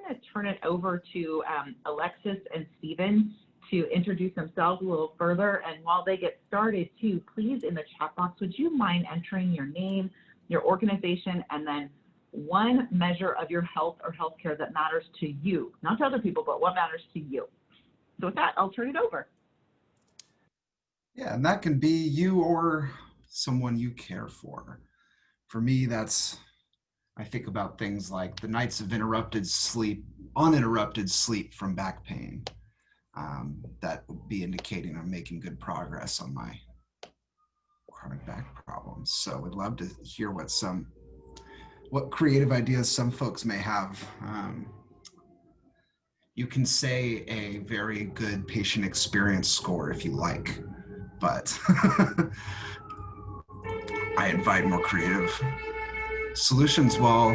going to turn it over to Alexis and Stephen to introduce themselves a little further. And while they get started too, please in the chat box, would you mind entering your name, your organization, and then one measure of your health or healthcare that matters to you, not to other people, but what matters to you. So with that, I'll turn it over. Yeah, and that can be you or someone you care for. For me, I think about things like the nights of uninterrupted sleep from back pain. That would be indicating I'm making good progress on my chronic back problems. So we'd love to hear what creative ideas some folks may have. You can say a very good patient experience score if you like, but I invite more creative solutions while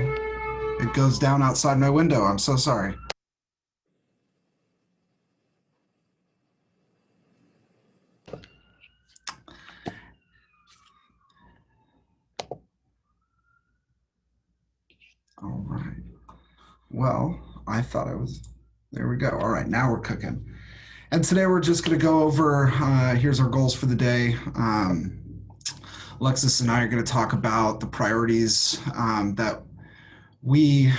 it goes down outside my window. I'm so sorry. All right. Well, I thought there we go. All right, now we're cooking. And today we're just going to go over, here's our goals for the day. Alexis and I are going to talk about the priorities that we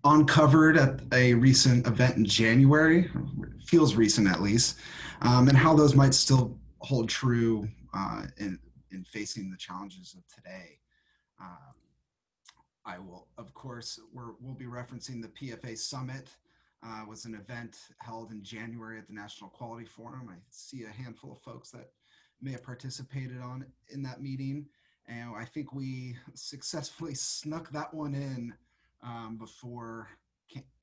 uncovered at a recent event in January, feels recent at least, and how those might still hold true in facing the challenges of today. I will, of course, we'll be referencing the PFA Summit. Was an event held in January at the National Quality Forum. I see a handful of folks that may have participated in that meeting, and I think we successfully snuck that one in before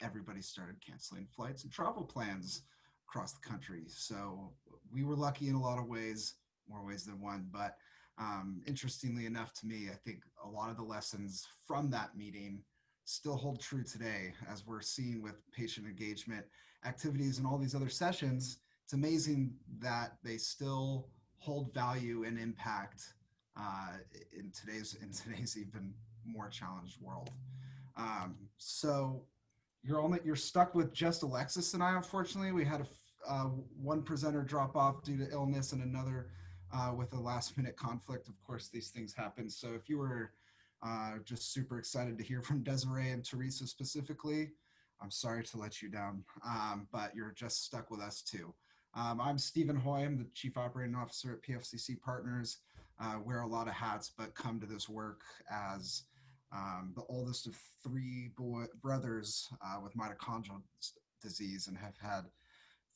everybody started canceling flights and travel plans across the country. So we were lucky in a lot of ways, more ways than one, but interestingly enough to me, I think a lot of the lessons from that meeting still hold true today, as we're seeing with patient engagement activities and all these other sessions. It's amazing that they still hold value and impact in today's even more challenged world. So you're stuck with just Alexis and I. Unfortunately, we had one presenter drop off due to illness and another with a last minute conflict. Of course, these things happen. So if you were just super excited to hear from Desiree and Teresa specifically, I'm sorry to let you down, but you're just stuck with us too. I'm Stephen Hoy. I'm the Chief Operating Officer at PFCC Partners. Wear a lot of hats, but come to this work as the oldest of three brothers with mitochondrial disease, and have had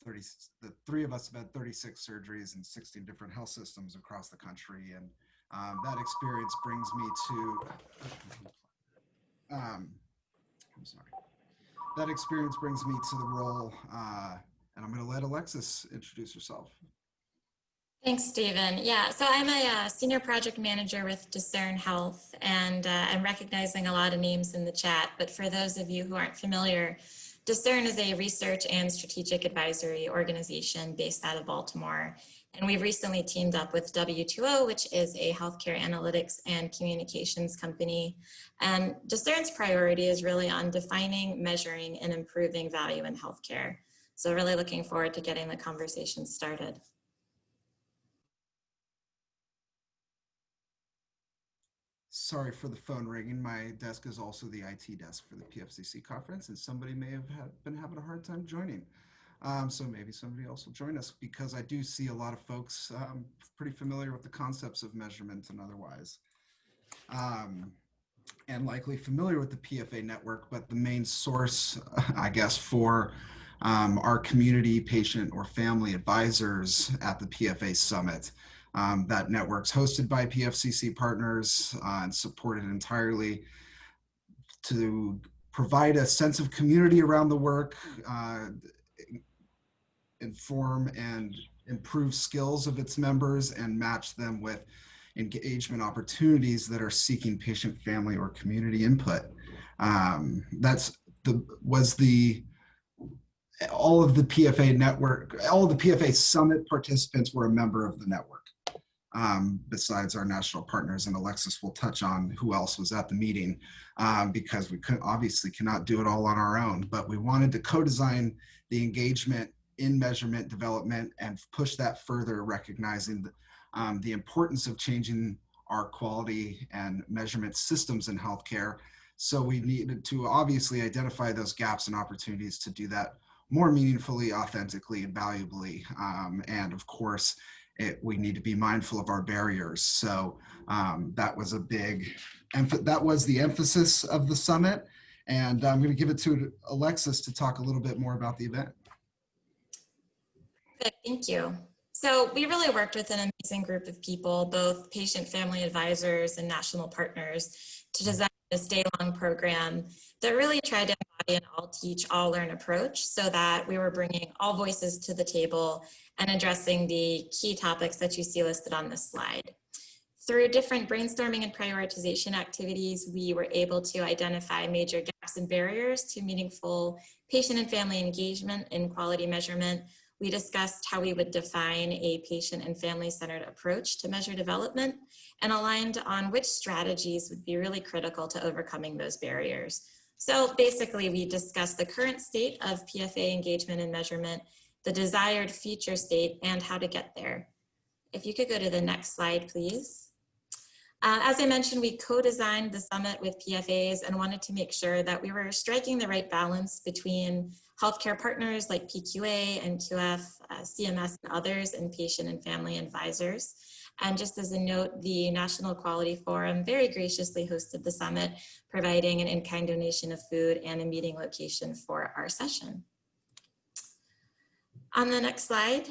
the three of us have had 36 surgeries in 16 different health systems across the country. And that experience brings me to, that experience brings me to the role, and I'm going to let Alexis introduce herself. Thanks, Stephen. Yeah, so I'm a senior project manager with Discern Health, and I'm recognizing a lot of names in the chat, but for those of you who aren't familiar, Discern is a research and strategic advisory organization based out of Baltimore. And we've recently teamed up with W2O, which is a healthcare analytics and communications company. And Discern's priority is really on defining, measuring, and improving value in healthcare. So really looking forward to getting the conversation started. Sorry for the phone ringing. My desk is also the IT desk for the PFCC conference, and somebody may have been having a hard time joining. So maybe somebody else will join us, because I do see a lot of folks pretty familiar with the concepts of measurement and otherwise, and likely familiar with the PFA network, but the main source, I guess, for our community patient or family advisors at the PFA Summit. That network's hosted by PFCC Partners and supported entirely to provide a sense of community around the work, inform and improve skills of its members, and match them with engagement opportunities that are seeking patient, family, or community input. All of the PFA network, all of the PFA Summit participants were a member of the network. besides our national partners, and Alexis will touch on who else was at the meeting, because we obviously cannot do it all on our own, but we wanted to co-design the engagement in measurement development and push that further, recognizing the importance of changing our quality and measurement systems in healthcare. So we needed to obviously identify those gaps and opportunities to do that more meaningfully, authentically, and valuably. And of course, we need to be mindful of our barriers. So that was that was the emphasis of the summit. And I'm going to give it to Alexis to talk a little bit more about the event. Good, thank you. So we really worked with an amazing group of people, both patient family advisors and national partners, to design this day-long program that really tried to embody an all teach, all learn approach, so that we were bringing all voices to the table and addressing the key topics that you see listed on this slide. Through different brainstorming and prioritization activities, we were able to identify major gaps and barriers to meaningful patient and family engagement in quality measurement. We discussed how we would define a patient and family-centered approach to measure development, and aligned on which strategies would be really critical to overcoming those barriers. So basically, we discussed the current state of PFA engagement and measurement, the desired future state, and how to get there. If you could go to the next slide, please. As I mentioned, we co-designed the summit with PFAs and wanted to make sure that we were striking the right balance between healthcare partners like PQA and QF, CMS, and others, and patient and family advisors. And just as a note, the National Quality Forum very graciously hosted the summit, providing an in-kind donation of food and a meeting location for our session. On the next slide,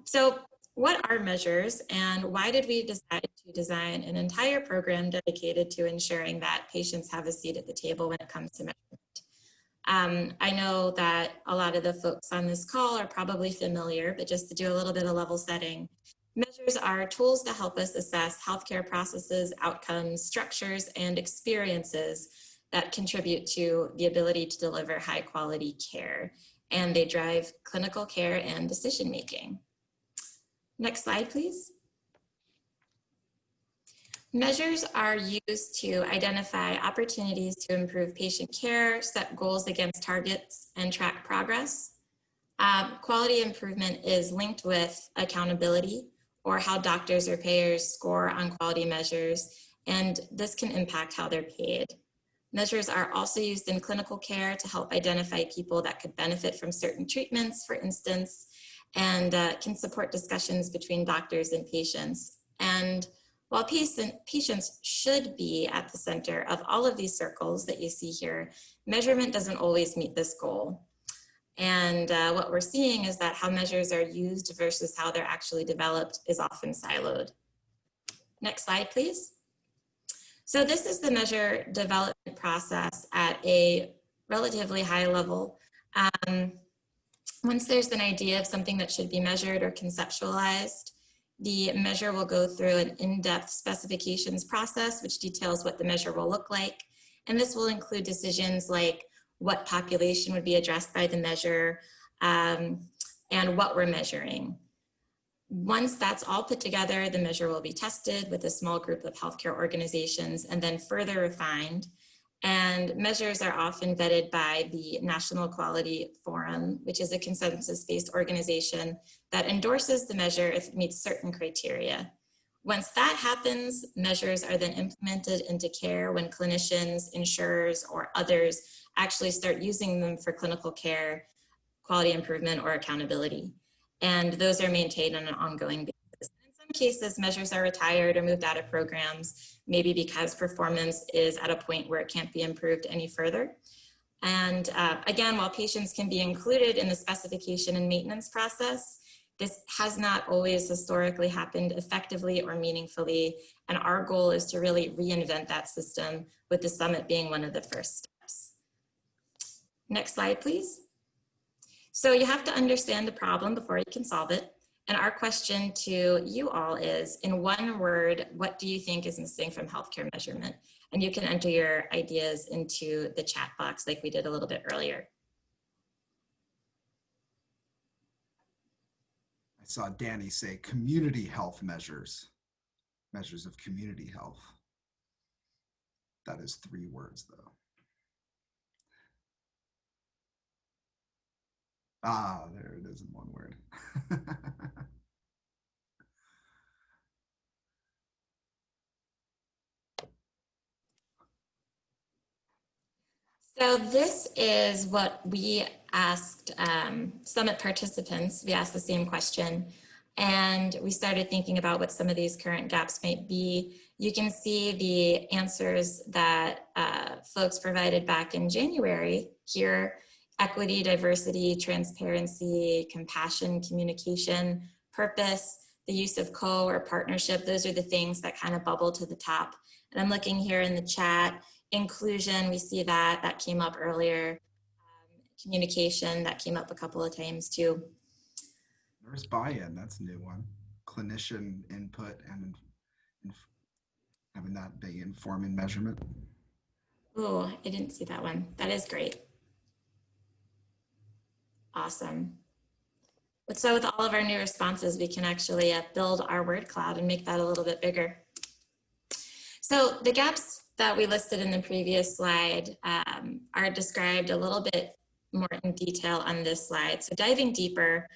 so what are measures, and why did we decide to design an entire program dedicated to ensuring that patients have a seat at the table when it comes to measurement? I know that a lot of the folks on this call are probably familiar, but just to do a little bit of level setting, measures are tools to help us assess healthcare processes, outcomes, structures, and experiences that contribute to the ability to deliver high quality care, and they drive clinical care and decision making. Next slide, please. Measures are used to identify opportunities to improve patient care, set goals against targets, and track progress. Quality improvement is linked with accountability, or how doctors or payers score on quality measures, and this can impact how they're paid. Measures are also used in clinical care to help identify people that could benefit from certain treatments, for instance, and can support discussions between doctors and patients. And while patients should be at the center of all of these circles that you see here, measurement doesn't always meet this goal. And what we're seeing is that how measures are used versus how they're actually developed is often siloed. Next slide, please. So this is the measure development process at a relatively high level. Once there's an idea of something that should be measured or conceptualized, the measure will go through an in-depth specifications process, which details what the measure will look like. And this will include decisions like what population would be addressed by the measure, and what we're measuring. Once that's all put together, the measure will be tested with a small group of healthcare organizations and then further refined. And measures are often vetted by the National Quality Forum, which is a consensus-based organization that endorses the measure if it meets certain criteria. Once that happens, measures are then implemented into care when clinicians, insurers, or others actually start using them for clinical care, quality improvement, or accountability. And those are maintained on an ongoing basis. In some cases, measures are retired or moved out of programs, maybe because performance is at a point where it can't be improved any further. And again, while patients can be included in the specification and maintenance process, this has not always historically happened effectively or meaningfully. And our goal is to really reinvent that system, with the summit being one of the first steps. Next slide, please. So you have to understand the problem before you can solve it. And our question to you all is, in one word, what do you think is missing from healthcare measurement? And you can enter your ideas into the chat box like we did a little bit earlier. I saw Danny say community health measures, measures of community health. That is 3 words though. Ah, there it is in 1 word. So this is what we asked Summit participants. We asked the same question, and we started thinking about what some of these current gaps might be. You can see the answers that folks provided back in January here: equity, diversity, transparency, compassion, communication, purpose, the use of co or partnership. Those are the things that kind of bubble to the top. And I'm looking here in the chat. Inclusion, we see that came up earlier. Communication, that came up a couple of times too. Nurse buy-in, that's a new one. Clinician input and having that be informing measurement. Oh, I didn't see that one. That is great. Awesome. So with all of our new responses, we can actually build our word cloud and make that a little bit bigger. So the gaps that we listed in the previous slide are described a little bit more in detail on this slide. So diving deeper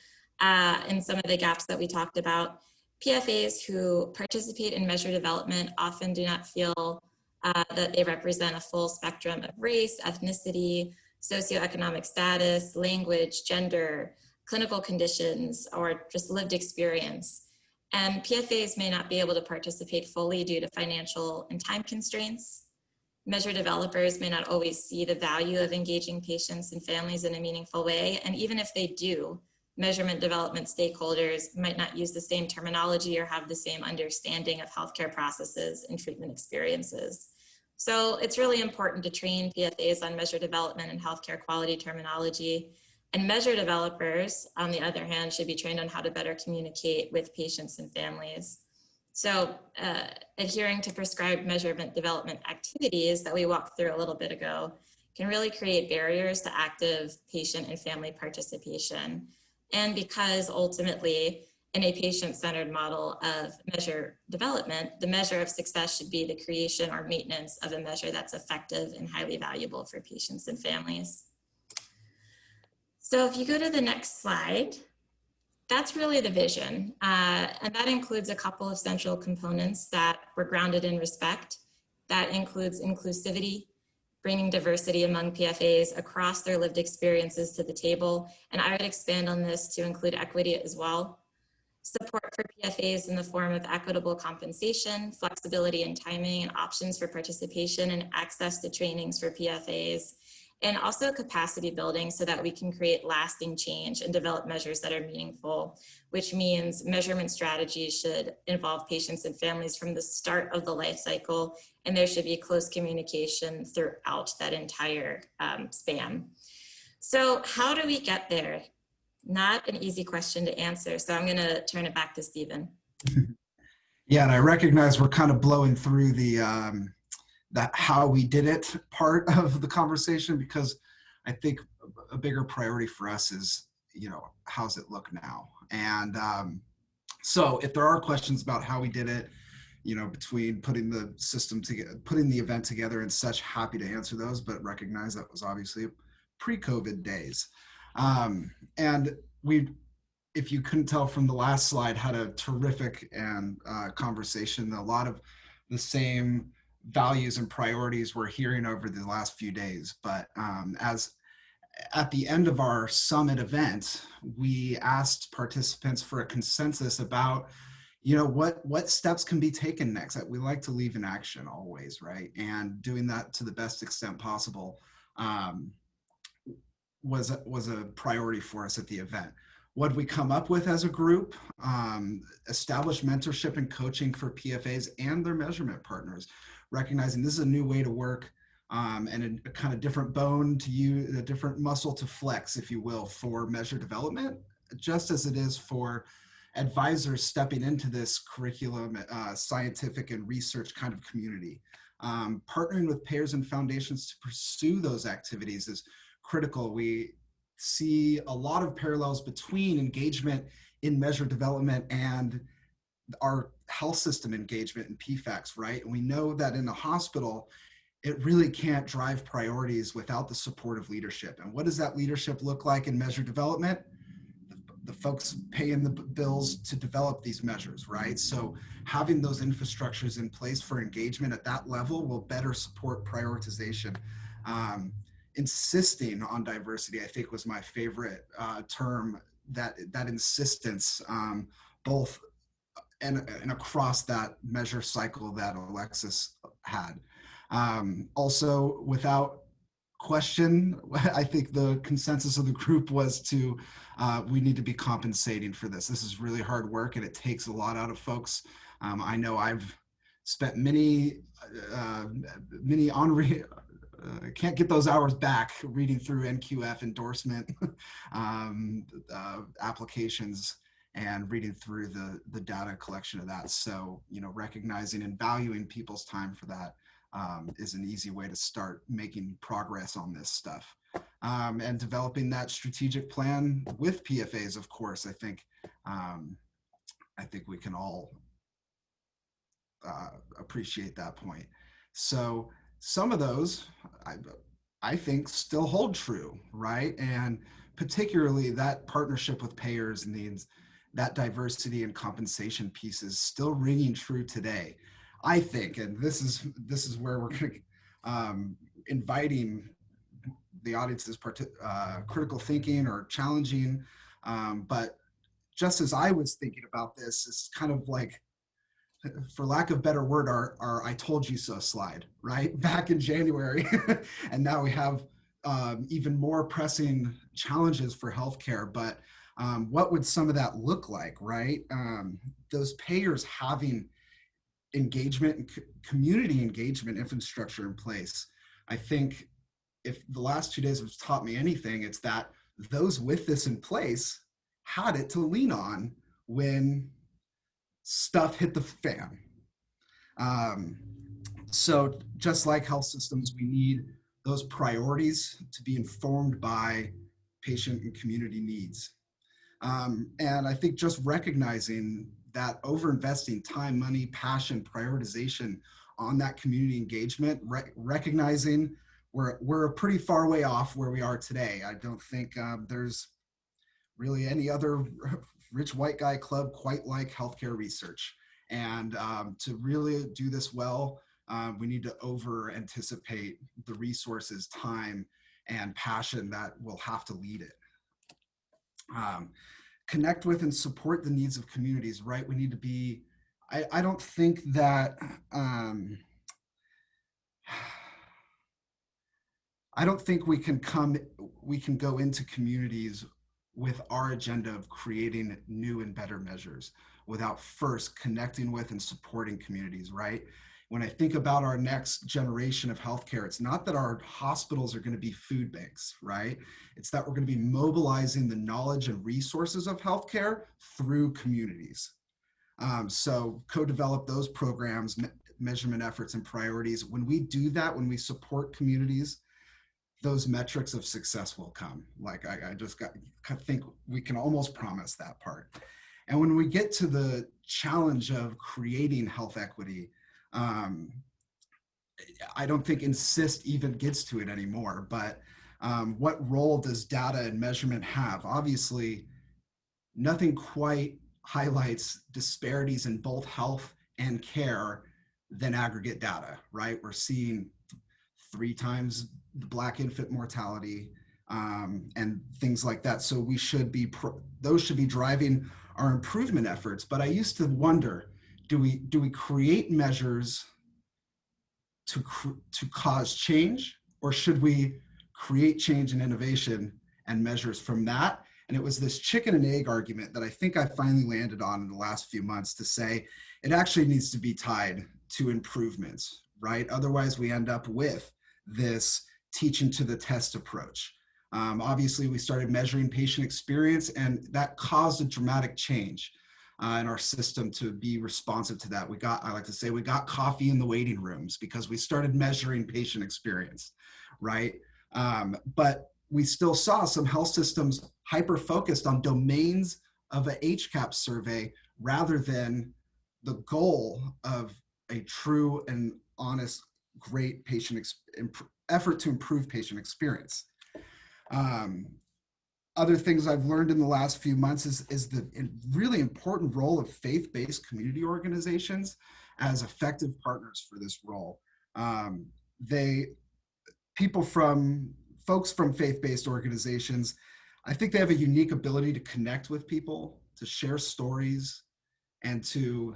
in some of the gaps that we talked about, PFAs who participate in measure development often do not feel that they represent a full spectrum of race, ethnicity, socioeconomic status, language, gender, clinical conditions, or just lived experience. And PFAs may not be able to participate fully due to financial and time constraints. Measure developers may not always see the value of engaging patients and families in a meaningful way. And even if they do, measurement development stakeholders might not use the same terminology or have the same understanding of healthcare processes and treatment experiences. So it's really important to train PFAs on measure development and healthcare quality terminology. And measure developers, on the other hand, should be trained on how to better communicate with patients and families. So adhering to prescribed measurement development activities that we walked through a little bit ago can really create barriers to active patient and family participation. And because ultimately in a patient-centered model of measure development, the measure of success should be the creation or maintenance of a measure that's effective and highly valuable for patients and families. So if you go to the next slide, that's really the vision. And that includes a couple of central components that were grounded in respect. That includes inclusivity, bringing diversity among PFAs across their lived experiences to the table. And I would expand on this to include equity as well. Support for PFAs in the form of equitable compensation, flexibility in timing, and options for participation and access to trainings for PFAs. And also capacity building so that we can create lasting change and develop measures that are meaningful, which means measurement strategies should involve patients and families from the start of the life cycle, and there should be close communication throughout that entire span. So how do we get there? Not an easy question to answer, so I'm gonna turn it back to Stephen. Yeah, and I recognize we're kind of blowing through the how we did it part of the conversation, because I think a bigger priority for us is, you know, how's it look now? And so if there are questions about how we did it, you know, between putting the system together, putting the event together and such, happy to answer those, but recognize that was obviously pre-COVID days. And we, if you couldn't tell from the last slide, had a terrific and conversation. A lot of the same values and priorities we're hearing over the last few days. But as at the end of our summit event, we asked participants for a consensus about, you know, what steps can be taken next. We like to leave in action always, right? And doing that to the best extent possible was a priority for us at the event. What we come up with as a group, establish mentorship and coaching for PFAs and their measurement partners, recognizing this is a new way to work and a kind of different bone to use, a different muscle to flex, if you will, for measure development, just as it is for advisors stepping into this curriculum, scientific and research kind of community. Partnering with payers and foundations to pursue those activities is critical. We see a lot of parallels between engagement in measure development and our health system engagement in PFACs, right? And we know that in the hospital, it really can't drive priorities without the support of leadership. And what does that leadership look like in measure development? The folks paying the bills to develop these measures, right? So having those infrastructures in place for engagement at that level will better support prioritization. Insisting on diversity, I think, was my favorite term. That insistence, both and across that measure cycle that Alexis had. Also, without question, I think the consensus of the group was to we need to be compensating for this. This is really hard work and it takes a lot out of folks. I know I've spent many can't get those hours back reading through NQF endorsement applications and reading through the data collection of that. So, you know, recognizing and valuing people's time for that is an easy way to start making progress on this stuff. And developing that strategic plan with PFAs, of course, I think we can all appreciate that point. So some of those, I think, still hold true, right? And particularly that partnership with payers and that diversity and compensation piece is still ringing true today. I think, and this is where we're inviting the audience's critical thinking or challenging. But just as I was thinking about this, it's kind of like, for lack of a better word, our I told you so slide, right? Back in January. And now we have even more pressing challenges for healthcare. But what would some of that look like, right? Those payers having engagement and community engagement infrastructure in place. I think if the last 2 days have taught me anything, it's that those with this in place had it to lean on when stuff hit the fan. So just like health systems, we need those priorities to be informed by patient and community needs. And I think just recognizing that over-investing time, money, passion, prioritization on that community engagement, recognizing we're pretty far way off where we are today. I don't think there's really any other rich white guy club quite like healthcare research. And to really do this well, we need to over-anticipate the resources, time, and passion that will have to lead it. Connect with and support the needs of communities, right? We need to be, I don't think that, I don't think we can go into communities with our agenda of creating new and better measures without first connecting with and supporting communities, right? When I think about our next generation of healthcare, it's not that our hospitals are going to be food banks, right? It's that we're going to be mobilizing the knowledge and resources of healthcare through communities. So co-develop those programs, measurement efforts, and priorities. When we do that, when we support communities, those metrics of success will come. Like I think we can almost promise that part. And when we get to the challenge of creating health equity, I don't think insist even gets to it anymore, but what role does data and measurement have? Obviously, nothing quite highlights disparities in both health and care than aggregate data, right? We're seeing 3 times the Black infant mortality and things like that. So we should be, those should be driving our improvement efforts. But I used to wonder, do we create measures to cause change, or should we create change and innovation and measures from that? And it was this chicken and egg argument that I think I finally landed on in the last few months to say it actually needs to be tied to improvements, right? Otherwise, we end up with this teaching to the test approach. Obviously, we started measuring patient experience, and that caused a dramatic change in our system to be responsive to that. I like to say, we got coffee in the waiting rooms because we started measuring patient experience, right? But we still saw some health systems hyper-focused on domains of a HCAP survey rather than the goal of a true and honest, great effort to improve patient experience. Other things I've learned in the last few months is the really important role of faith-based community organizations as effective partners for this role. Folks from faith-based organizations, I think they have a unique ability to connect with people, to share stories, and to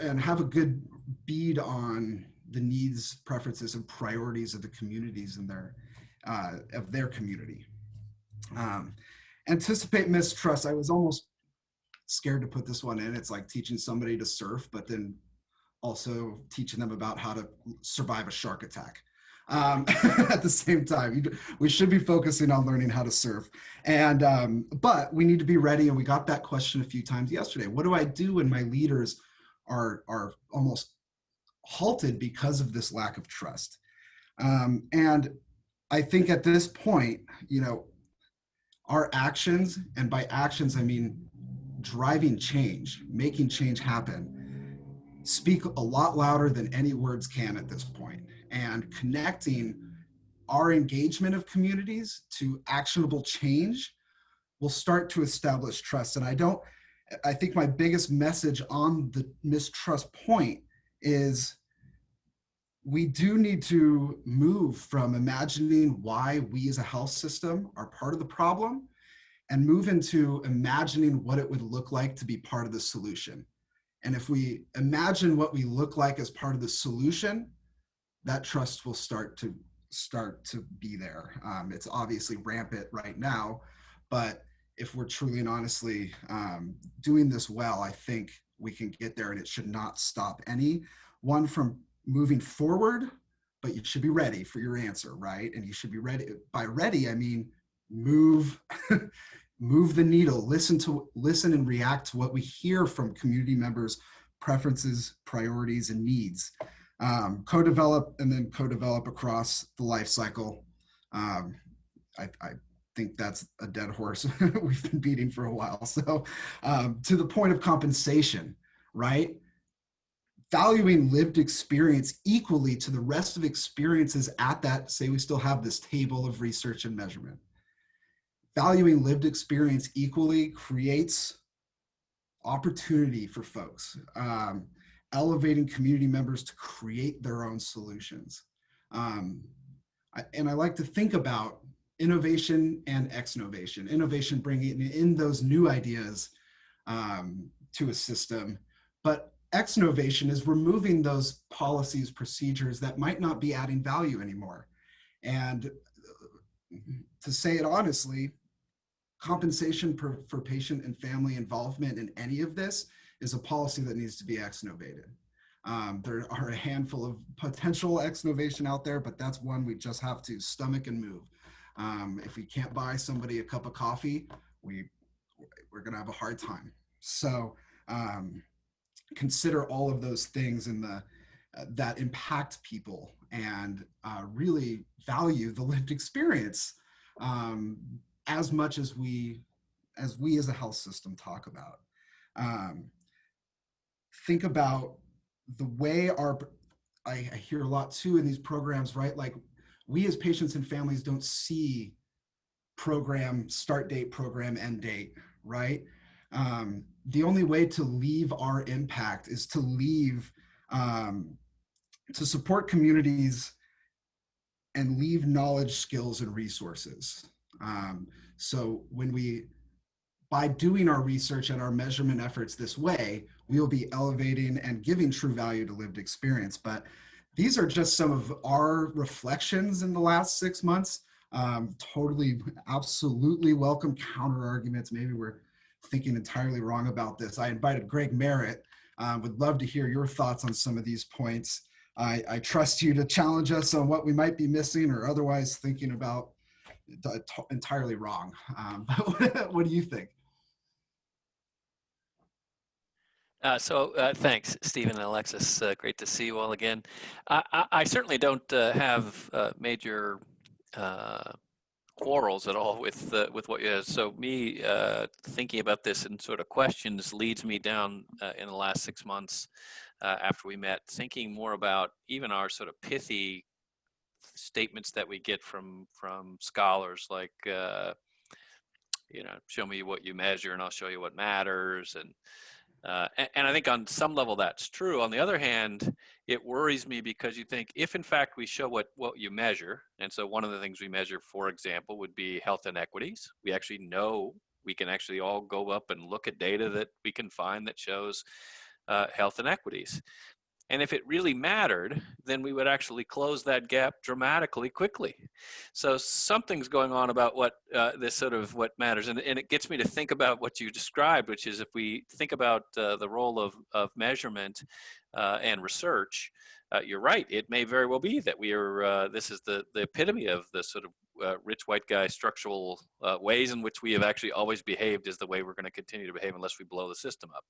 and have a good bead on the needs, preferences, and priorities of the communities in their community. Anticipate mistrust. I was almost scared to put this one in. It's like teaching somebody to surf, but then also teaching them about how to survive a shark attack. At the same time, we should be focusing on learning how to surf. And but we need to be ready. And we got that question a few times yesterday. What do I do when my leaders are almost halted because of this lack of trust? And I think at this point, our actions, and by actions I mean driving change, making change happen, speak a lot louder than any words can at this point. And connecting our engagement of communities to actionable change will start to establish trust. And I think my biggest message on the mistrust point is we do need to move from imagining why we as a health system are part of the problem and move into imagining what it would look like to be part of the solution. And if we imagine what we look like as part of the solution, that trust will start to be there. It's obviously rampant right now, but if we're truly and honestly doing this well, I think we can get there, and it should not stop anyone from moving forward, but you should be ready for your answer, right? And you should be ready. By ready, I mean move move the needle, listen and react to what we hear from community members' preferences, priorities, and needs. Co-develop across the life cycle. I think that's a dead horse we've been beating for a while. So to the point of compensation, right? Valuing lived experience equally to the rest of experiences at that, say we still have this table of research and measurement. Valuing lived experience equally creates opportunity for folks, elevating community members to create their own solutions. And I like to think about innovation and ex-novation. Innovation bringing in those new ideas to a system, but ex-novation is removing those policies, procedures that might not be adding value anymore. And to say it honestly, compensation for patient and family involvement in any of this is a policy that needs to be ex-novated. There are a handful of potential ex-novation out there, but that's one we just have to stomach and move. If we can't buy somebody a cup of coffee, we're gonna have a hard time. So consider all of those things in that impact people, and really value the lived experience as much as we as a health system talk about. Think about the way I hear a lot too in these programs, right? Like we as patients and families don't see program start date, program end date, right? The only way to leave our impact is to leave, to support communities and leave knowledge, skills, and resources. So by doing our research and our measurement efforts this way, we will be elevating and giving true value to lived experience. But these are just some of our reflections in the last 6 months. Totally, absolutely welcome counter arguments. Maybe we're thinking entirely wrong about this. I invited Greg Merritt. Would love to hear your thoughts on some of these points. I trust you to challenge us on what we might be missing or otherwise thinking about entirely wrong. But what do you think? Thanks, Stephen and Alexis. Great to see you all again. I certainly don't have major quarrels at all with what you have. So me thinking about this and sort of questions leads me down in the last 6 months after we met, thinking more about even our sort of pithy statements that we get from scholars, like show me what you measure and I'll show you what matters. And I think on some level that's true. On the other hand, it worries me because you think if in fact we show what you measure, and so one of the things we measure, for example, would be health inequities. We actually know, we can actually all go up and look at data that we can find that shows health inequities. And if it really mattered, then we would actually close that gap dramatically quickly. So something's going on about what this sort of what matters. And it gets me to think about what you described, which is if we think about the role of measurement and research, you're right. It may very well be that we are, this is the epitome of the sort of rich white guy structural ways in which we have actually always behaved is the way we're going to continue to behave unless we blow the system up.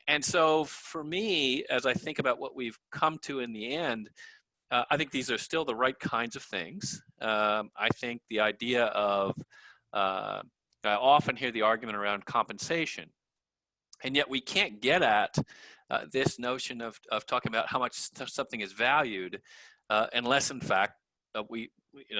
And so for me, as I think about what we've come to in the end, I think these are still the right kinds of things. I think the idea of, I often hear the argument around compensation, and yet we can't get at this notion of talking about how much something is valued unless in fact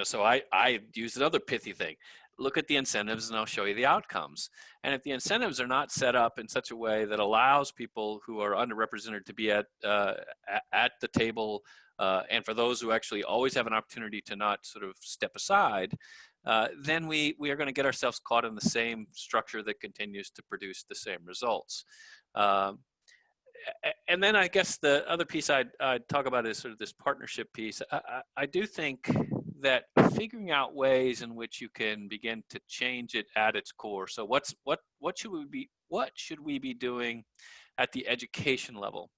so I use another pithy thing. Look at the incentives and I'll show you the outcomes. And if the incentives are not set up in such a way that allows people who are underrepresented to be at the table, and for those who actually always have an opportunity to not sort of step aside, then we are going to get ourselves caught in the same structure that continues to produce the same results. And then I guess the other piece I'd talk about is sort of this partnership piece. I do think that figuring out ways in which you can begin to change it at its core. So what should we be doing at the education level?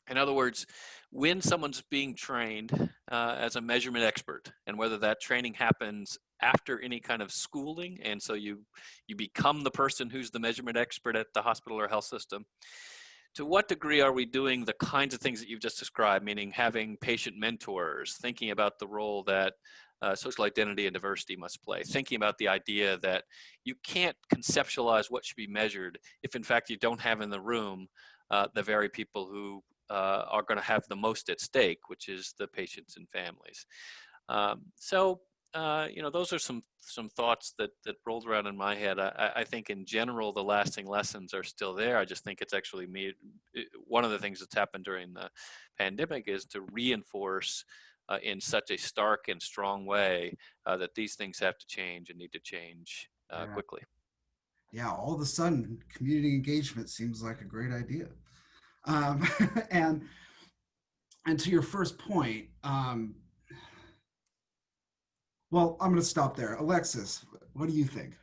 In other words, when someone's being trained as a measurement expert, and whether that training happens after any kind of schooling, and so you become the person who's the measurement expert at the hospital or health system, to what degree are we doing the kinds of things that you've just described, meaning having patient mentors, thinking about the role that social identity and diversity must play, thinking about the idea that you can't conceptualize what should be measured if in fact you don't have in the room the very people who are going to have the most at stake, which is the patients and families. Those are some thoughts that rolled around in my head. I think in general, the lasting lessons are still there. I just think it's actually one of the things that's happened during the pandemic is to reinforce in such a stark and strong way that these things have to change and need to change quickly. Yeah, all of a sudden, community engagement seems like a great idea. And to your first point, well, I'm going to stop there. Alexis, what do you think?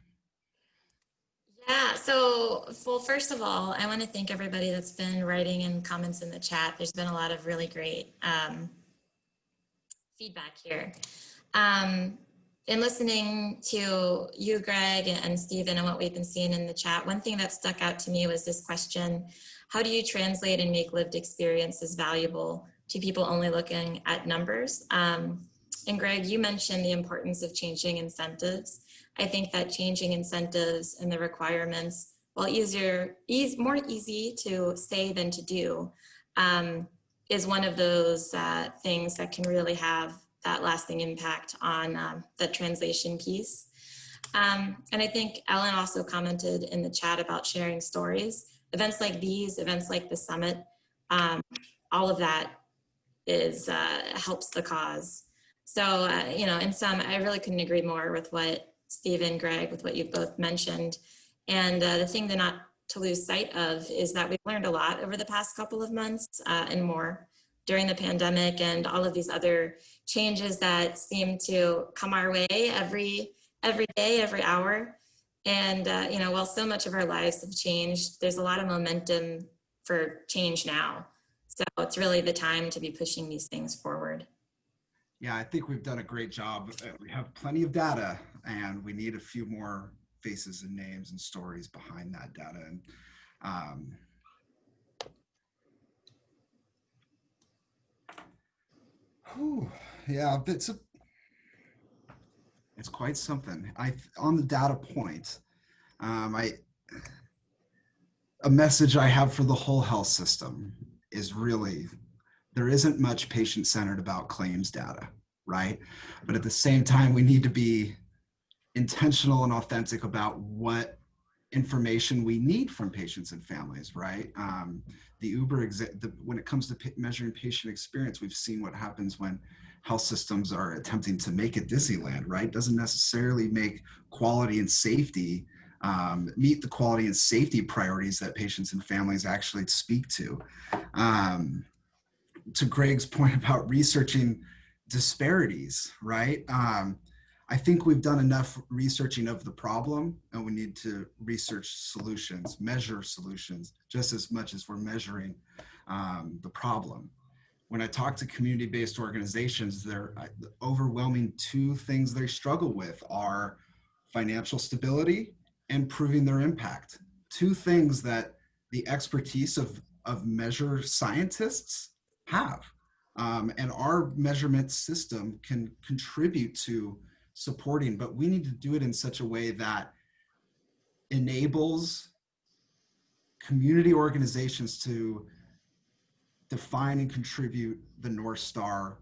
Yeah, well, first of all, I want to thank everybody that's been writing in comments in the chat. There's been a lot of really great feedback here. In listening to you, Greg, and Stephen, and what we've been seeing in the chat, one thing that stuck out to me was this question: how do you translate and make lived experiences valuable to people only looking at numbers? And Greg, you mentioned the importance of changing incentives. I think that changing incentives and the requirements, while more easy to say than to do, is one of those things that can really have that lasting impact on the translation piece. And I think Ellen also commented in the chat about sharing stories. Events like these, events like the summit, all of that helps the cause. So, in sum, I really couldn't agree more with what Stephen, Greg, with what you've both mentioned. And the thing not to lose sight of is that we've learned a lot over the past couple of months and more during the pandemic and all of these other changes that seem to come our way every day, every hour. And, while so much of our lives have changed, there's a lot of momentum for change now. So it's really the time to be pushing these things forward. Yeah, I think we've done a great job. We have plenty of data, and we need a few more faces and names and stories behind that data. And yeah, It's quite something. On the data point, a message I have for the whole health system is really there isn't much patient-centered about claims data, right? But at the same time, we need to be intentional and authentic about what information we need from patients and families, right? When it comes to measuring patient experience, we've seen what happens when health systems are attempting to make it Disneyland, right? Doesn't necessarily make quality and safety meet the quality and safety priorities that patients and families actually speak to. To Greg's point about researching disparities, right? I think we've done enough researching of the problem, and we need to research solutions, measure solutions, just as much as we're measuring the problem. When I talk to community-based organizations, the overwhelming two things they struggle with are financial stability and proving their impact. Two things that the expertise of measure scientists have. And our measurement system can contribute to supporting, but we need to do it in such a way that enables community organizations to define and contribute the North Star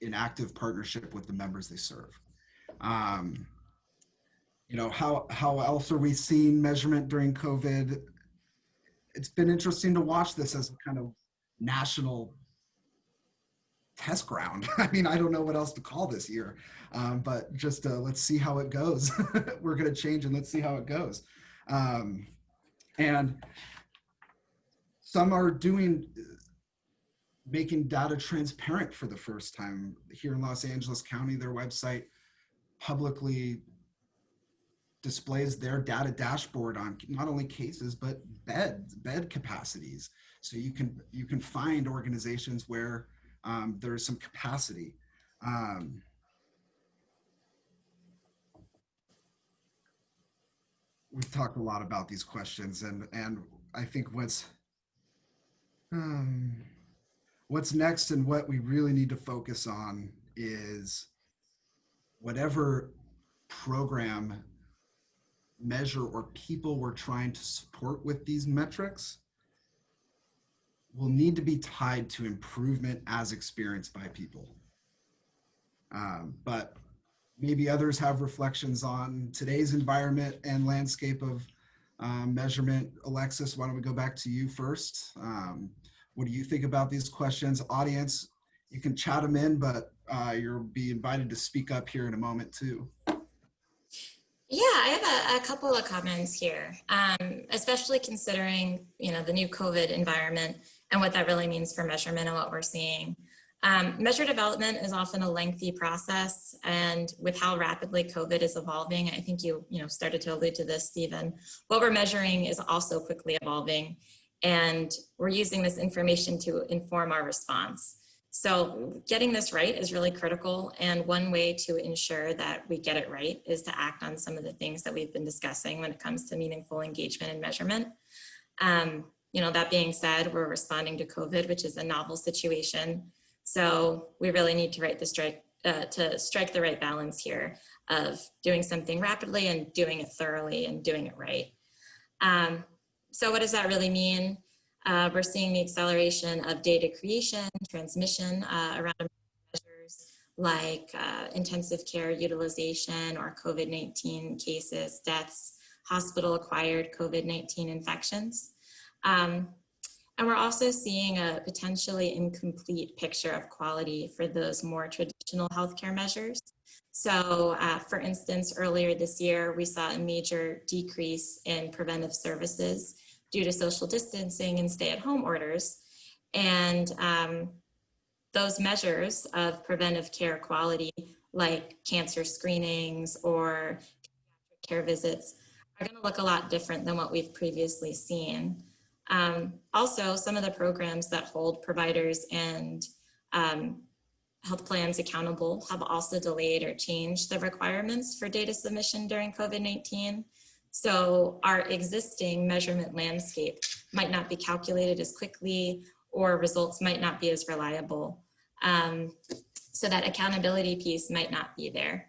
in active partnership with the members they serve. You know, how else are we seeing measurement during COVID? It's been interesting to watch this as a kind of national test ground. I mean, I don't know what else to call this year, but just let's see how it goes. We're going to change and let's see how it goes. And some are making data transparent for the first time. Here in Los Angeles County, their website publicly displays their data dashboard on not only cases, but bed capacities. So you can find organizations where there is some capacity. We've talked a lot about these questions, and I think what's next and what we really need to focus on is whatever program, measure, or people we're trying to support with these metrics will need to be tied to improvement as experienced by people. But maybe others have reflections on today's environment and landscape of measurement. Alexis, why don't we go back to you first? What do you think about these questions? Audience, you can chat them in, but you'll be invited to speak up here in a moment too. Yeah, I have a couple of comments here, especially considering, you know, the new COVID environment and what that really means for measurement and what we're seeing. Measure development is often a lengthy process, and with how rapidly COVID is evolving, I think you started to allude to this, Stephen. What we're measuring is also quickly evolving, and we're using this information to inform our response. So getting this right is really critical, and one way to ensure that we get it right is to act on some of the things that we've been discussing when it comes to meaningful engagement and measurement. That being said, we're responding to COVID, which is a novel situation. So we really need to strike the right balance here of doing something rapidly and doing it thoroughly and doing it right. So what does that really mean? We're seeing the acceleration of data creation, transmission around measures like intensive care utilization or COVID-19 cases, deaths, hospital-acquired COVID-19 infections. And we're also seeing a potentially incomplete picture of quality for those more traditional healthcare measures. So for instance, earlier this year, we saw a major decrease in preventive services due to social distancing and stay-at-home orders. And those measures of preventive care quality, like cancer screenings or care visits, are going to look a lot different than what we've previously seen. Also, some of the programs that hold providers and health plans accountable have also delayed or changed the requirements for data submission during COVID-19. So our existing measurement landscape might not be calculated as quickly, or results might not be as reliable. So that accountability piece might not be there.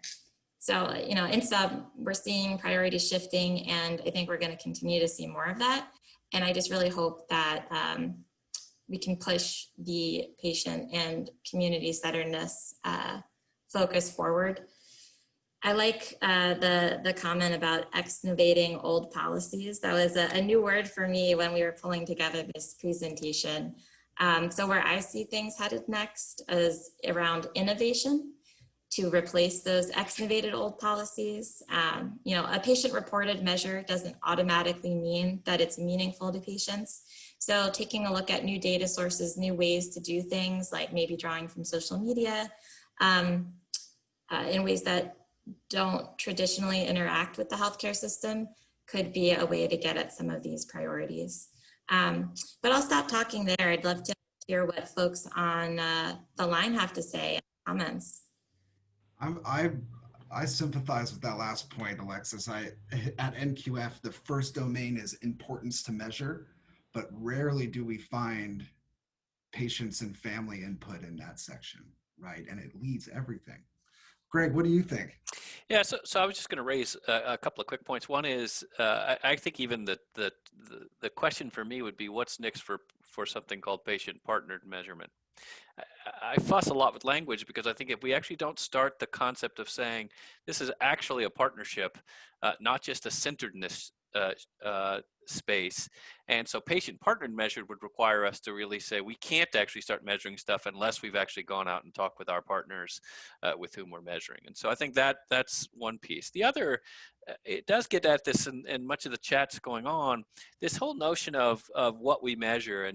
So, in sum, we're seeing priorities shifting, and I think we're going to continue to see more of that. And I just really hope that we can push the patient and community centeredness focus forward. I like the comment about exnovating old policies. That was a new word for me when we were pulling together this presentation. So where I see things headed next is around innovation to replace those exnovated old policies. A patient-reported measure doesn't automatically mean that it's meaningful to patients. So taking a look at new data sources, new ways to do things, like maybe drawing from social media in ways that don't traditionally interact with the healthcare system, could be a way to get at some of these priorities. But I'll stop talking there. I'd love to hear what folks on the line have to say, comments. I sympathize with that last point, Alexis. At NQF, the first domain is importance to measure, but rarely do we find patients and family input in that section, right? And it leads everything. Greg, what do you think? Yeah, so I was just going to raise a couple of quick points. One is I think even the question for me would be, what's next for something called patient-partnered measurement? I fuss a lot with language because I think if we actually don't start the concept of saying this is actually a partnership, not just a centeredness space. And so patient partnered measured would require us to really say we can't actually start measuring stuff unless we've actually gone out and talked with our partners with whom we're measuring. And so I think that's one piece. The other, it does get at this, and much of the chat's going on, this whole notion of what we measure.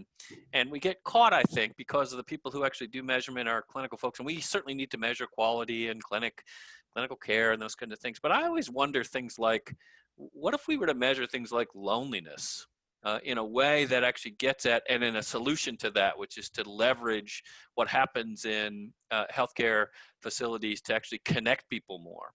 And we get caught, I think, because of the people who actually do measurement are clinical folks. And we certainly need to measure quality and clinical care and those kinds of things. But I always wonder things like, what if we were to measure things like loneliness in a way that actually gets at, and in a solution to that, which is to leverage what happens in healthcare facilities to actually connect people more?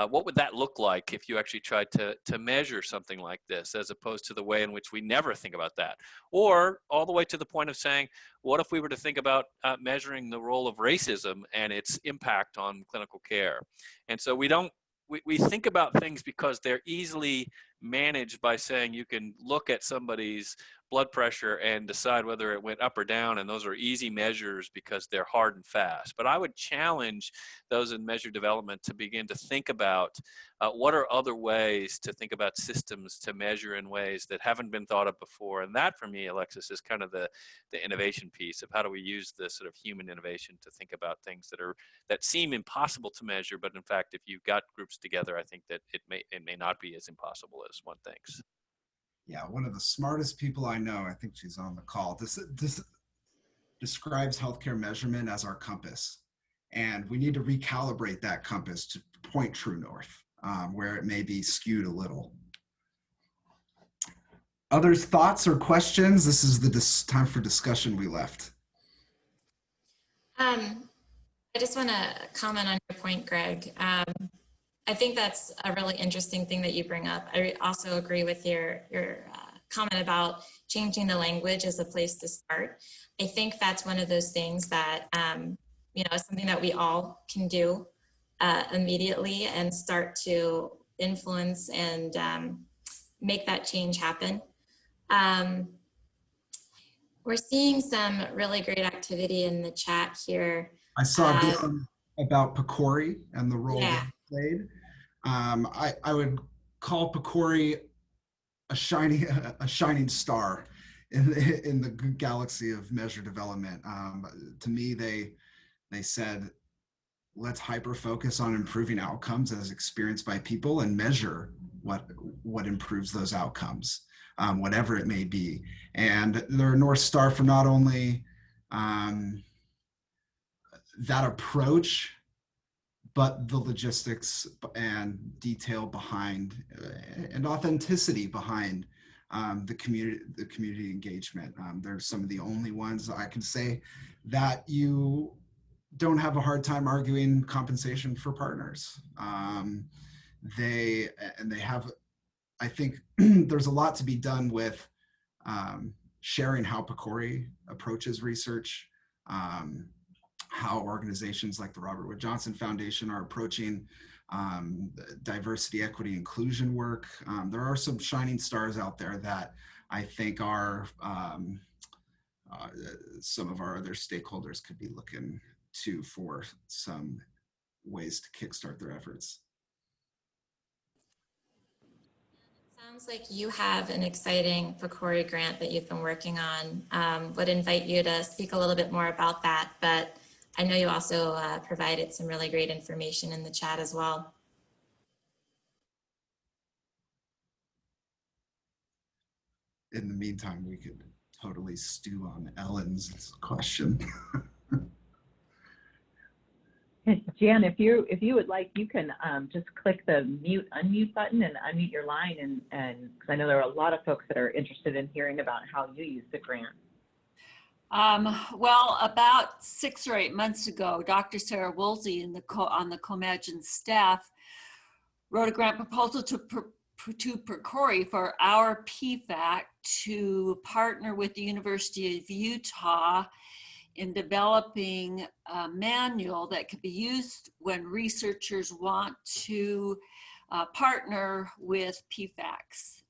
What would that look like if you actually tried to measure something like this, as opposed to the way in which we never think about that? Or all the way to the point of saying, what if we were to think about measuring the role of racism and its impact on clinical care? And so we think about things because they're easily managed by saying you can look at somebody's blood pressure and decide whether it went up or down, and those are easy measures because they're hard and fast. But I would challenge those in measure development to begin to think about what are other ways to think about systems to measure in ways that haven't been thought of before. And that, for me, Alexis, is kind of the innovation piece of how do we use the sort of human innovation to think about things that seem impossible to measure, but in fact, if you've got groups together, I think that it may not be as impossible as one thinks. Yeah, one of the smartest people I know, I think she's on the call, this describes healthcare measurement as our compass. And we need to recalibrate that compass to point true north, where it may be skewed a little. Others' thoughts or questions? This is the time for discussion we left. I just want to comment on your point, Greg. I think that's a really interesting thing that you bring up. I also agree with your comment about changing the language as a place to start. I think that's one of those things that, is something that we all can do immediately and start to influence and make that change happen. We're seeing some really great activity in the chat here. I saw a bit about PCORI and the role Yeah. they played. I would call PCORI a shining star in the galaxy of measure development. To me, they said, let's hyper focus on improving outcomes as experienced by people and measure what improves those outcomes, whatever it may be. And they're a North Star for not only that approach, but the logistics and detail behind and authenticity behind the community engagement. They're some of the only ones I can say that you don't have a hard time arguing compensation for partners. They have, I think there's a lot to be done with sharing how PCORI approaches research, how organizations like the Robert Wood Johnson Foundation are approaching diversity, equity, inclusion work. There are some shining stars out there that I think are some of our other stakeholders could be looking to for some ways to kickstart their efforts. Sounds like you have an exciting PCORI grant that you've been working on. Would invite you to speak a little bit more about that, but I know you also provided some really great information in the chat as well. In the meantime, we could totally stew on Ellen's question. Jan, if you would like, you can just click the mute unmute button and unmute your line, and because I know there are a lot of folks that are interested in hearing about how you use the grant. Well, about 6 or 8 months ago, Dr. Sarah Woolsey on the COMAGIN staff wrote a grant proposal to PCORI for our PFAC to partner with the University of Utah in developing a manual that could be used when researchers want to partner with PFACs.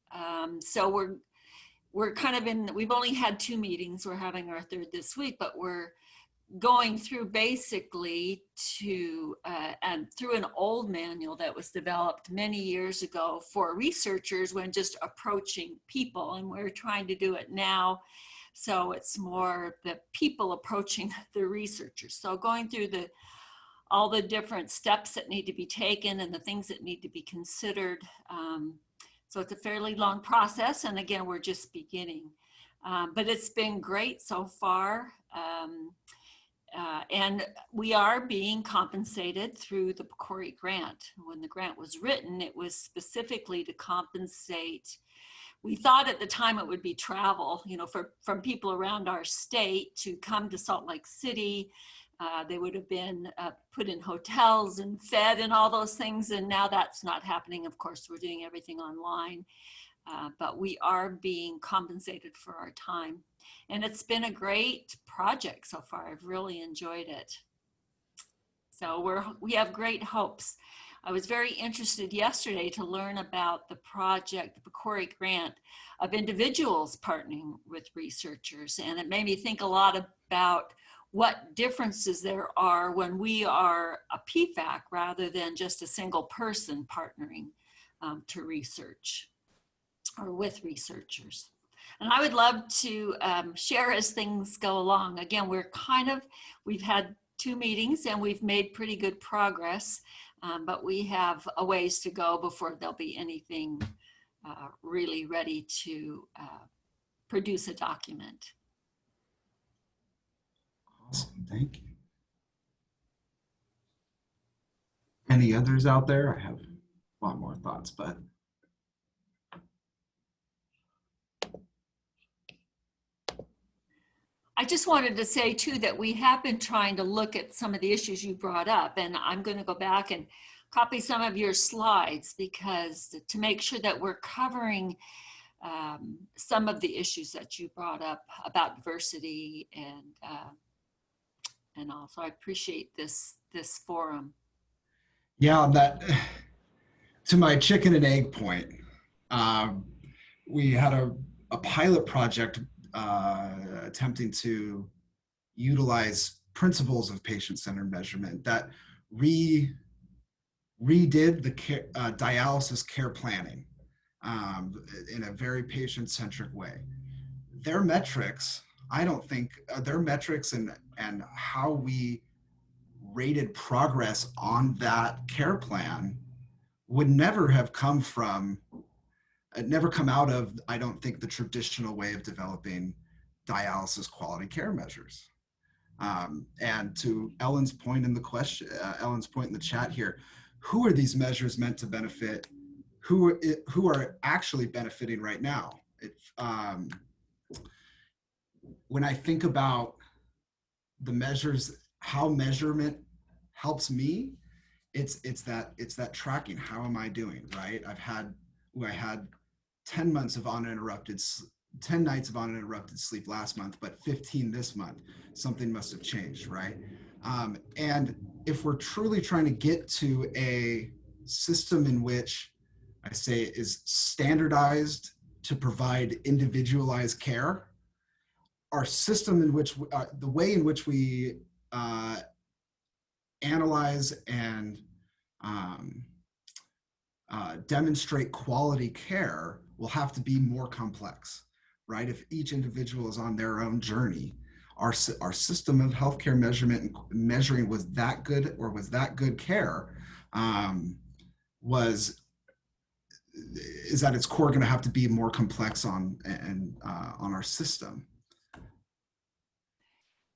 So we're kind of we've only had 2 meetings. We're having our 3rd this week, but we're going through basically and through an old manual that was developed many years ago for researchers when just approaching people, and we're trying to do it now. So it's more the people approaching the researchers. So going through all the different steps that need to be taken and the things that need to be considered. So it's a fairly long process. And again, we're just beginning. But it's been great so far. And we are being compensated through the PCORI grant. When the grant was written, it was specifically to compensate. We thought at the time it would be travel, from people around our state to come to Salt Lake City. They would have been put in hotels and fed and all those things. And now that's not happening. Of course, we're doing everything online, but we are being compensated for our time. And it's been a great project so far. I've really enjoyed it. So we have great hopes. I was very interested yesterday to learn about the project, the PCORI grant, of individuals partnering with researchers. And it made me think a lot about what differences there are when we are a PFAC rather than just a single person partnering to research or with researchers. And I would love to share as things go along. Again, we've had 2 meetings and we've made pretty good progress, but we have a ways to go before there'll be anything really ready to produce a document. Awesome, thank you. Any others out there? I have a lot more thoughts, but. I just wanted to say too that we have been trying to look at some of the issues you brought up, and I'm going to go back and copy some of your slides because to make sure that we're covering some of the issues that you brought up about diversity and all. So I appreciate this forum. Yeah, that to my chicken and egg point, we had a pilot project attempting to utilize principles of patient-centered measurement that redid the dialysis care planning in a very patient-centric way. Their metrics, I don't think, their metrics and how we rated progress on that care plan would never have come out of, I don't think, the traditional way of developing dialysis quality care measures. And to Ellen's point in the question, Ellen's point in the chat here, who are these measures meant to benefit? Who are actually benefiting right now? When I think about the measures, how measurement helps me, it's that tracking. How am I doing, right? I had 10 nights of uninterrupted sleep last month, but 15 this month. Something must have changed, right? And if we're truly trying to get to a system in which I say is standardized to provide individualized care. Our system in which, the way in which we analyze and demonstrate quality care will have to be more complex, right? If each individual is on their own journey, our system of healthcare measurement and measuring was that good or was that good care is at its core going to have to be more complex on our system.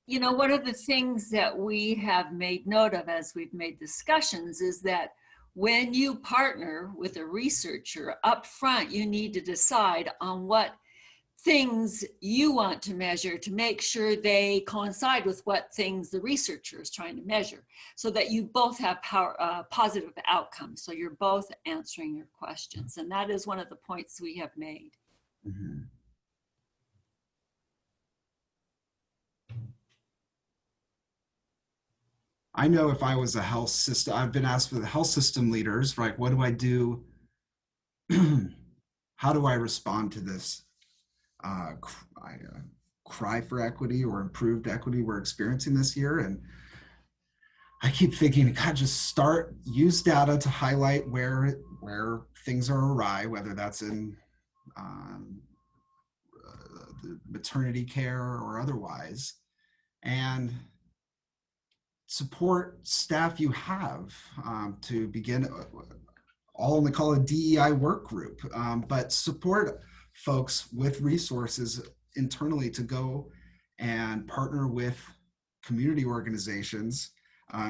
You know, one of the things that we have made note of as we've made discussions is that when you partner with a researcher up front, you need to decide on what things you want to measure to make sure they coincide with what things the researcher is trying to measure, so that you both have positive outcomes. So you're both answering your questions. And that is one of the points we have made. Mm-hmm. I know if I was a health system, I've been asked for the health system leaders, right? What do I do? How do I respond to this cry for equity or improved equity we're experiencing this year? And I keep thinking, God, just use data to highlight where things are awry, whether that's in the maternity care or otherwise, and support staff you have to begin all they call a DEI work group, but support folks with resources internally to go and partner with community organizations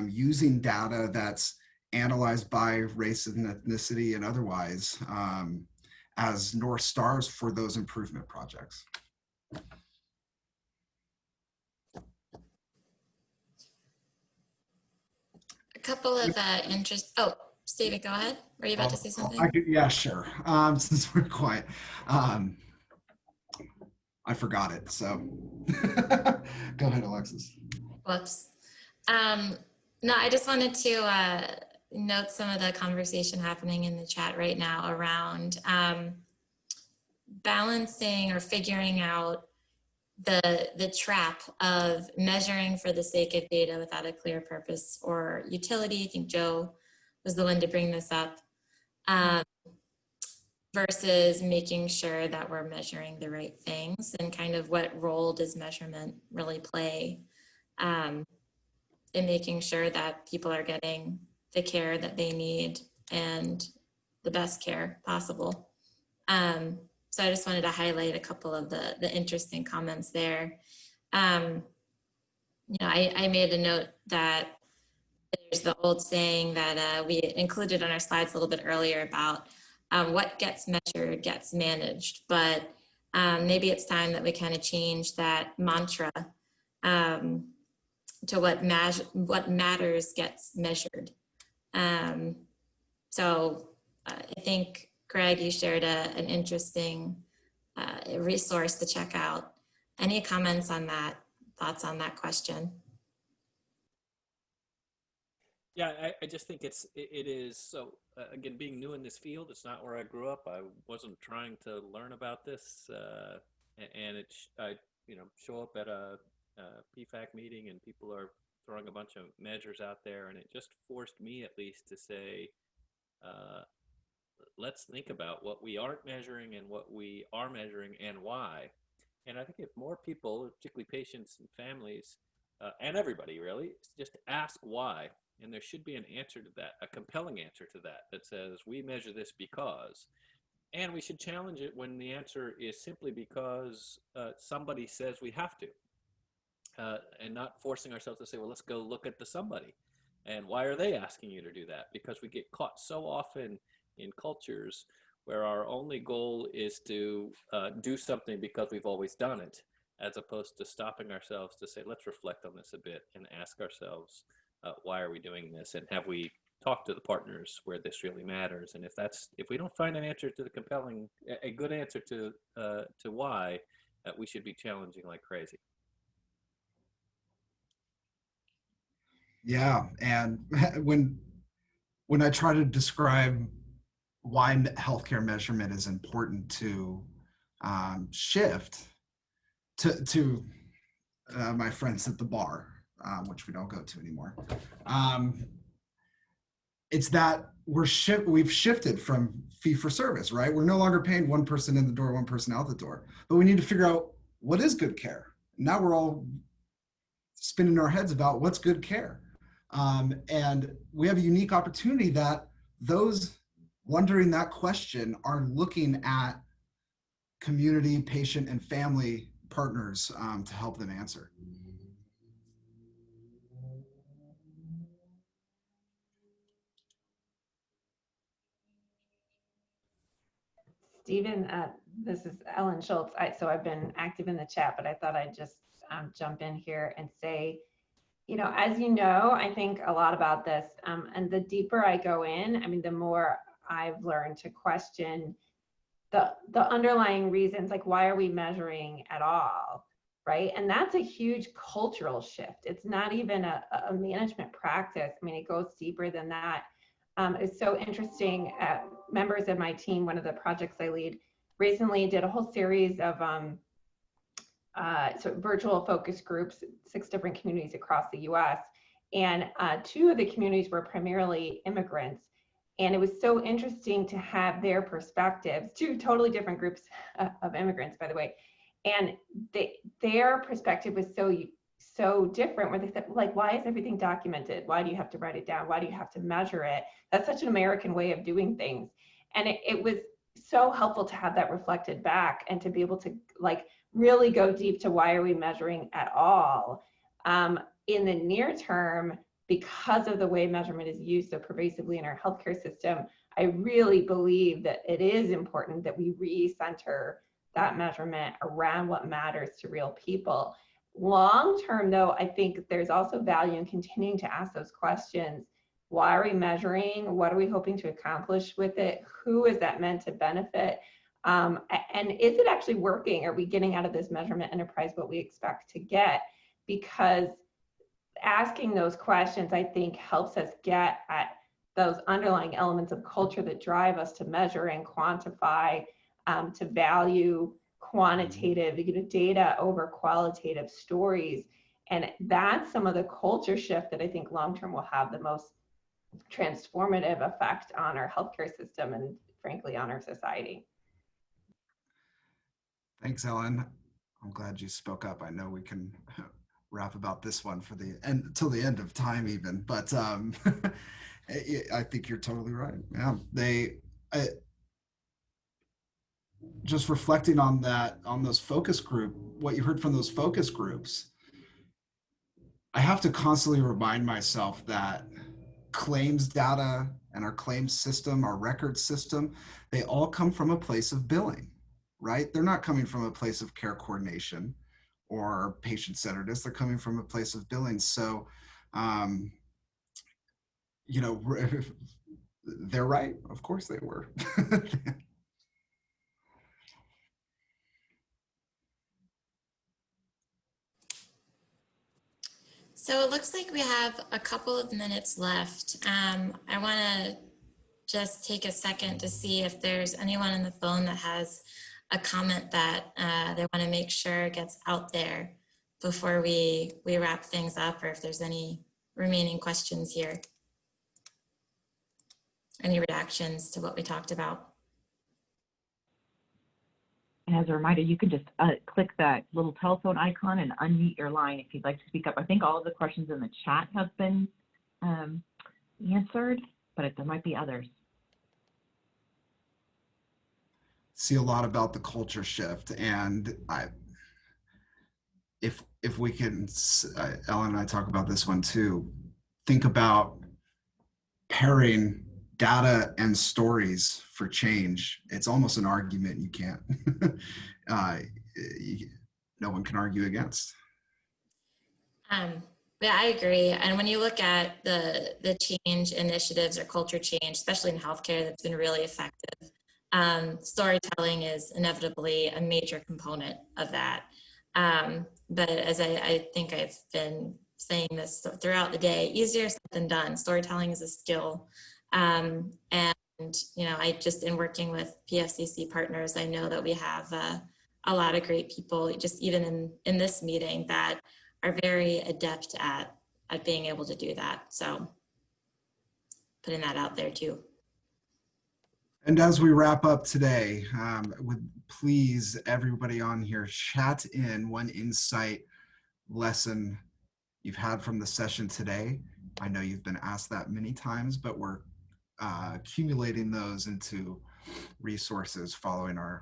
using data that's analyzed by race and ethnicity and otherwise as North Stars for those improvement projects. A couple of Stevie, go ahead. Were you about to say something? Yeah, sure. Since we're quiet, I forgot it. So go ahead, Alexis. Whoops. No, I just wanted to note some of the conversation happening in the chat right now around balancing or figuring out the trap of measuring for the sake of data without a clear purpose or utility. I think Joe was the one to bring this up, versus making sure that we're measuring the right things, and kind of what role does measurement really play in making sure that people are getting the care that they need and the best care possible. So I just wanted to highlight a couple of the interesting comments there. I made a note that there's the old saying that we included on our slides a little bit earlier about what gets measured gets managed, but maybe it's time that we kind of change that mantra to what matters gets measured. So I think, Greg, you shared an interesting resource to check out. Any comments on that, thoughts on that question? Yeah, I just think it is. So again, being new in this field, it's not where I grew up. I wasn't trying to learn about this, and I show up at a PFAC meeting and people are throwing a bunch of measures out there, and it just forced me at least to say, let's think about what we aren't measuring and what we are measuring and why. And I think if more people, particularly patients and families, and everybody really, just ask why. And there should be an answer to that, a compelling answer to that says, we measure this because. And we should challenge it when the answer is simply because somebody says we have to. And not forcing ourselves to say, well, let's go look at the somebody. And why are they asking you to do that? Because we get caught so often in cultures where our only goal is to do something because we've always done it, as opposed to stopping ourselves to say, let's reflect on this a bit and ask ourselves, why are we doing this? And have we talked to the partners where this really matters? And if we don't find an answer to a good answer to why, we should be challenging like crazy. Yeah, and when when I try to describe why healthcare measurement is important to shift to my friends at the bar, which we don't go to anymore. It's that we've shifted from fee for service, right? We're no longer paying one person in the door, one person out the door, but we need to figure out what is good care. Now we're all spinning our heads about what's good care. And we have a unique opportunity that those wondering that question are looking at community, patient, and family partners to help them answer. Stephen, this is Ellen Schultz. So I've been active in the chat, but I thought I'd just jump in here and say, you know, as you know, I think a lot about this. And the deeper I go in, I mean, the more I've learned to question the underlying reasons, like why are we measuring at all, right? And that's a huge cultural shift. It's not even a management practice. I mean, it goes deeper than that. It's so interesting. Members of my team, one of the projects I lead, recently did a whole series of virtual focus groups, 6 different communities across the US. And 2 of the communities were primarily immigrants. And it was so interesting to have their perspectives, 2 totally different groups of immigrants, by the way. And their perspective was so different, where they said, like, why is everything documented? Why do you have to write it down? Why do you have to measure it? That's such an American way of doing things. And it was so helpful to have that reflected back and to be able to like really go deep to why are we measuring at all. In the near term, because of the way measurement is used so pervasively in our healthcare system, I really believe that it is important that we recenter that measurement around what matters to real people. Long term, though, I think there's also value in continuing to ask those questions. Why are we measuring? What are we hoping to accomplish with it? Who is that meant to benefit? And is it actually working? Are we getting out of this measurement enterprise what we expect to get? Because asking those questions, I think, helps us get at those underlying elements of culture that drive us to measure and quantify, to value quantitative data over qualitative stories. And that's some of the culture shift that I think long-term will have the most transformative effect on our healthcare system and frankly on our society. Thanks, Ellen. I'm glad you spoke up. I know we can wrap about this one for the end till the end of time even, but I think you're totally right. Yeah, just reflecting on that, on those focus group, what you heard from those focus groups, I have to constantly remind myself that claims data and our claims system, our record system, they all come from a place of billing, right? They're not coming from a place of care coordination or patient-centeredness. They're coming from a place of billing. So, you know, they're right. Of course they were. So it looks like we have a couple of minutes left. I want to just take a second to see if there's anyone on the phone that has a comment that they want to make sure gets out there before we wrap things up, or if there's any remaining questions here. Any reactions to what we talked about? And as a reminder, you can just click that little telephone icon and unmute your line if you'd like to speak up. I think all of the questions in the chat have been answered, but there might be others. See a lot about the culture shift, and if we can, Ellen and I talk about this one too, think about pairing data and stories for change. It's almost an argument you can't, no one can argue against. Yeah, I agree. And when you look at the change initiatives or culture change, especially in healthcare, that's been really effective, storytelling is inevitably a major component of that. But as I think I've been saying this throughout the day, easier said than done. Storytelling is a skill And, I just, in working with PFCC partners, I know that we have a lot of great people, just even in this meeting, that are very adept at being able to do that. So putting that out there too. And as we wrap up today, would please everybody on here chat in one insight lesson you've had from the session today. I know you've been asked that many times, but we're accumulating those into resources following our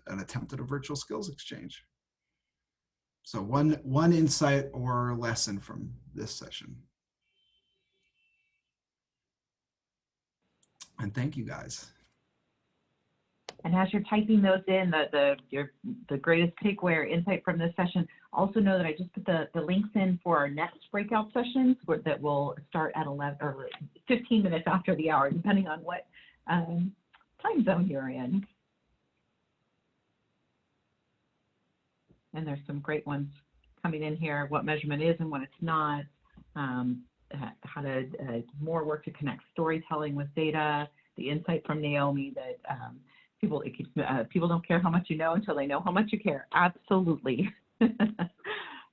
an attempt at a virtual skills exchange. So one insight or lesson from this session. And thank you guys. And as you're typing those in, the greatest takeaway or insight from this session, also know that I just put the links in for our next breakout sessions that will start at 11 or 15 minutes after the hour, depending on what time zone you're in. And there's some great ones coming in here, what measurement is and what it's not, how to more work to connect storytelling with data, the insight from Naomi that people don't care how much you know until they know how much you care. Absolutely.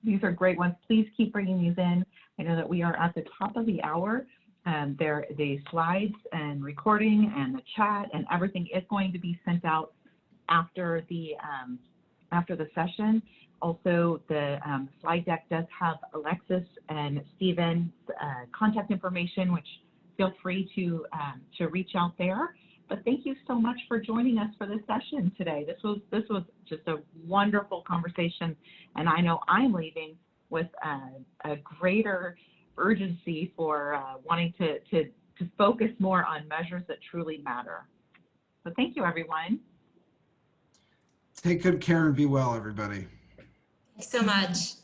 These are great ones. Please keep bringing these in. I know that we are at the top of the hour. The slides and recording and the chat and everything is going to be sent out after the session. Also, the slide deck does have Alexis and Stephen's contact information, which feel free to reach out there. But thank you so much for joining us for this session today. This was just a wonderful conversation, and I know I'm leaving with a greater urgency for wanting to focus more on measures that truly matter. So thank you, everyone. Take good care and be well, everybody. Thanks so much.